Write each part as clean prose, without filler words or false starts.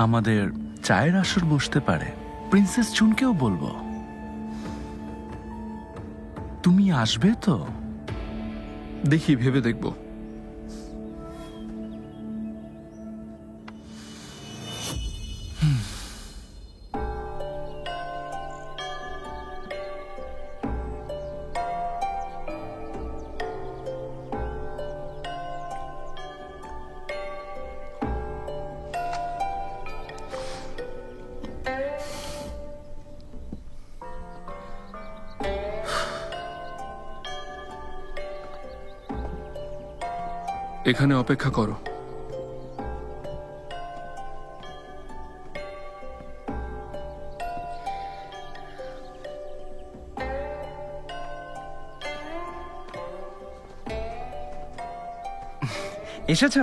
আমাদের চায়ের আসর বসতে পারে। প্রিন্সেস চুনকেও বলবো। তুমি আসবে তো? দেখি, ভেবে দেখব। এখানে অপেক্ষা করো। এসেছ?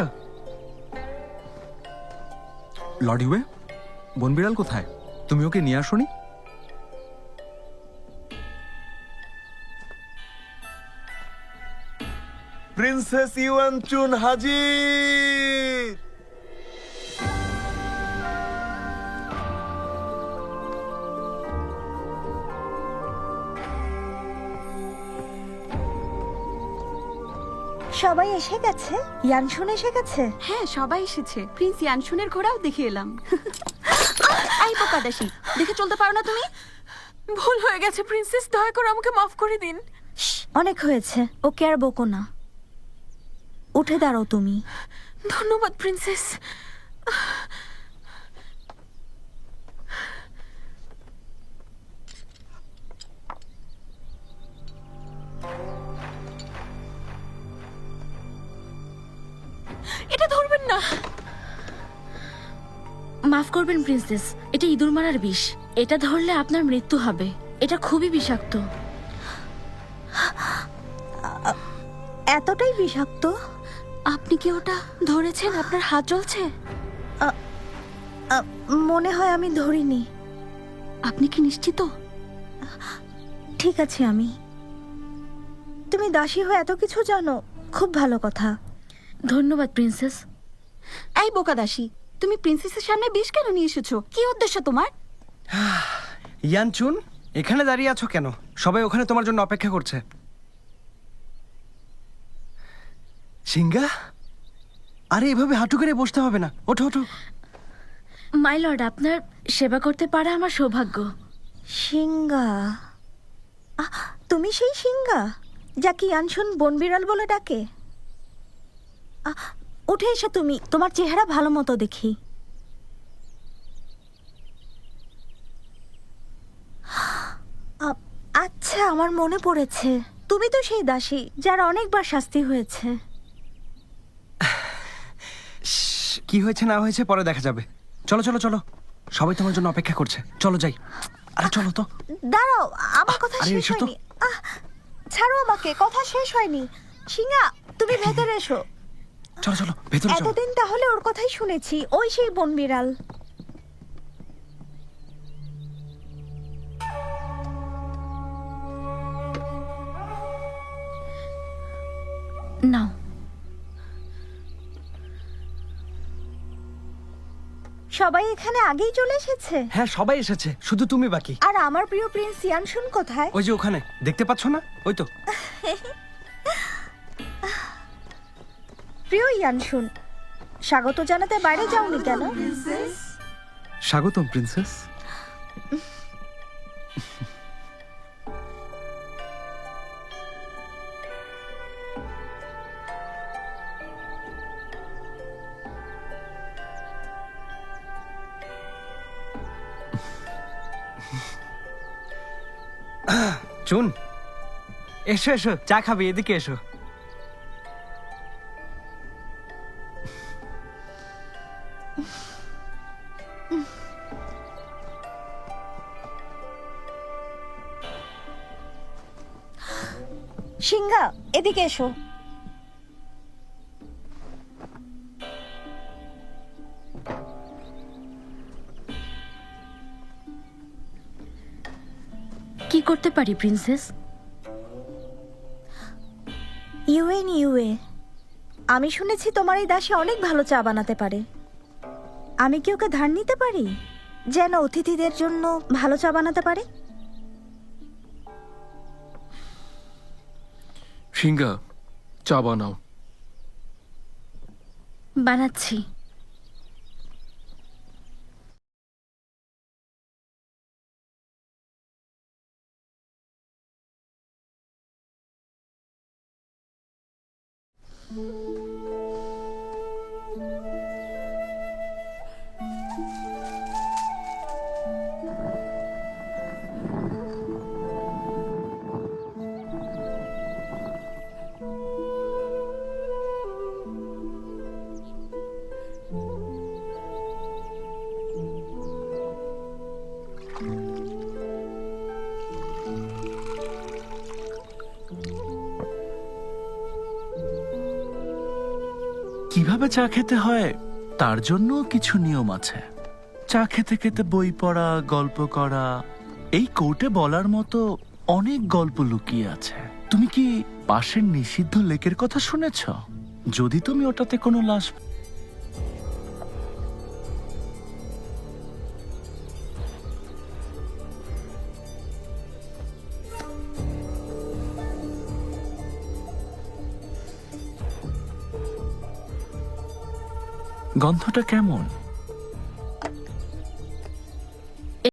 লর্ড ইউয়ে, বনবিড়াল কোথায়? তুমি ওকে নিয়ে আসোনি? প্রিন্সেস ইউয়ান চুন হাজির। সবাই এসে গেছে? ইয়ানশুন এসে গেছে? হ্যাঁ, সবাই এসেছে। প্রিন্স ইয়ানশুনের ঘোড়াও দেখে এলাম। এই বোকাদাসী, দেখে চলতে পারো না তুমি? ভুল হয়ে গেছে প্রিন্সেস, দয়া করে আমাকে মাফ করে দিন। অনেক হয়েছে, ওকে আর বকো না। উঠে দাঁড়াও তুমি। ধন্যবাদ প্রিন্সেস। এটা ধরবেন না। মাফ করবেন প্রিন্সেস, এটা ইঁদুর মারার বিষ। এটা ধরলে আপনার মৃত্যু হবে। এটা খুবই বিষাক্ত। এতটাই বিষাক্ত? আপনি কি ওটা ধরেছেন? আপনার হাত জ্বলছে? মনে হয় আমি ধরিনি। আপনি কি নিশ্চিত? ঠিক আছে আমি। তুমি দাসী হয়ে এত কিছু জানো, খুব ভালো কথা। ধন্যবাদ প্রিন্সেস। এই বোকাদাসী, তুমি প্রিন্সেসের সামনে বিষ কেন নিয়ে এসেছো? কি উদ্দেশ্য তোমার? ইয়ানচুন, এখানে দাঁড়িয়ে আছো কেন? সবাই ওখানে তোমার জন্য অপেক্ষা করছে। সিংহা, আরে এভাবে হাঁটু করে বসতে হবে না, ওঠো ওঠো। মাই লর্ড, আপনার সেবা করতে পারা আমার সৌভাগ্য। সিংহা? তুমি সেই সিংহা যাকে ইয়ানশুন বনবিড়াল বলে ডাকে? উঠে এসো তুমি, তোমার চেহারা ভালো মতো দেখি। আচ্ছা, আমার মনে পড়েছে, তুমি তো সেই দাসী যার অনেকবার শাস্তি হয়েছে। কি হয়েছে না হয়েছে পরে দেখা যাবে। চলো চলো চলো, সবাই তোমার জন্য অপেক্ষা করছে। চলো যাই। আরে চলো তো। দাঁড়াও, আমার কথা আরে শেষ এসো তো। হয়নি। ছাড়ো আমাকে, কথা শেষ হয়নি। সিংহা, তুমি ভেতরে এসো। চলো চলো, ভেতরে চলো। এতদিন তাহলে ওর কথাই শুনেছি, ওই সেই বনবিড়াল। নাও। সবাই এখানে আগেই চলে এসেছে? হ্যাঁ, সবাই এসেছে, শুধু তুমি বাকি। আর আমার প্রিয় প্রিন্স ইয়ানশুন কোথায়? ওই যে ওখানে, দেখতে পাচ্ছ না? ওই তো। প্রিয় ইয়ানশুন, স্বাগত জানাতে বাইরে যাওনি কেন? স্বাগতম প্রিন্সেস। চুন, এসো এসো, চা খাবে, এদিকে এসো। সিংহা, এদিকে এসো। কি করতে পারি প্রিন্সেস? ইউএ, আমি শুনেছি তোমার এই দাসী অনেক ভালো চা বানাতে পারে। আমি কি ওকে ধার নিতে পারি, যেন অতিথিদের জন্য ভালো চা বানাতে পারে? সিঙ্গা, চা বানাও। বানাচ্ছি। কিভাবে চা খেতে হয় তার জন্য কিছু নিয়ম আছে। চা খেতে খেতে বই পড়া, গল্প করা, এই কোর্টে বলার মতো অনেক গল্প লুকিয়ে আছে। তুমি কি পাশের নিষিদ্ধ লেকের কথা শুনেছ? যদি তুমি ওটাতে কোনো লাশ গন্ধটা কেমন?